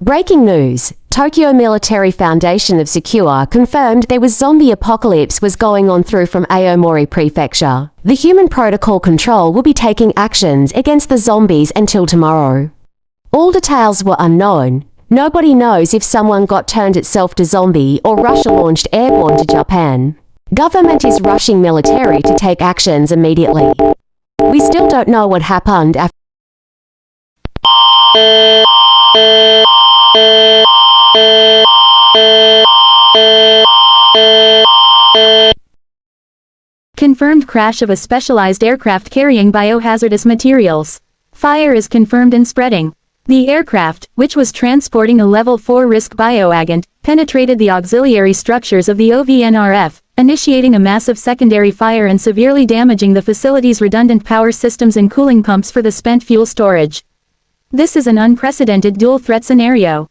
Breaking news. Tokyo Military Foundation of Secure confirmed there was zombie apocalypse was going on through from Aomori Prefecture. The Human Protocol Control will be taking actions against the zombies until tomorrow. All details were unknown. Nobody knows if someone got turned itself to zombie or Russia launched airborne to Japan. Government is rushing military to take actions immediately. We still don't know what happened after. Confirmed crash of a specialized aircraft carrying biohazardous materials. Fire is confirmed and spreading. The aircraft, which was transporting a Level 4 risk bioagent, penetrated the auxiliary structures of the OVNRF, initiating a massive secondary fire and severely damaging the facility's redundant power systems and cooling pumps for the spent fuel storage. This is an unprecedented dual-threat scenario.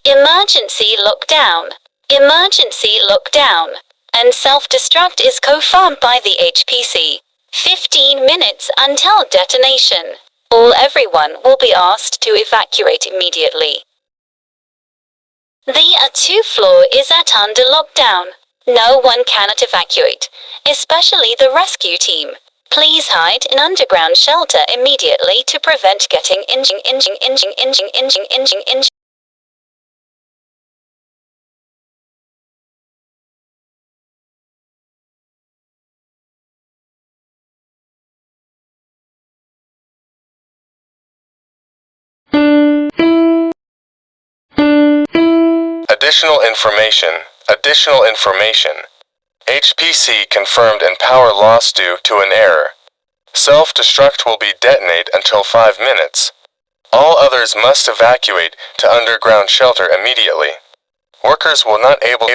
Emergency lockdown. Emergency lockdown. And self-destruct is confirmed by the HPC. 15 minutes until detonation. Everyone will be asked to evacuate immediately. The A2 floor is under lockdown. No one cannot evacuate, especially the rescue team. Please hide in underground shelter immediately to prevent getting injured. Additional information. HPC confirmed and power loss due to an error. Self-destruct will be detonate until 5 minutes. All others must evacuate to underground shelter immediately. Workers will not able.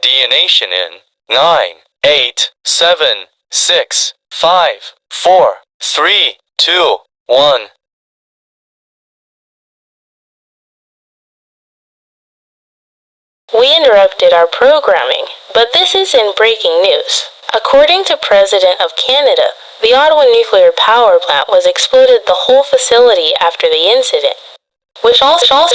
Detonation in 9, 8, 7, 6, 5, 4, 3, 2, 1. We interrupted our programming, but this is in breaking news. According to President of Canada, the Ottawa nuclear power plant was exploded the whole facility after the incident, which also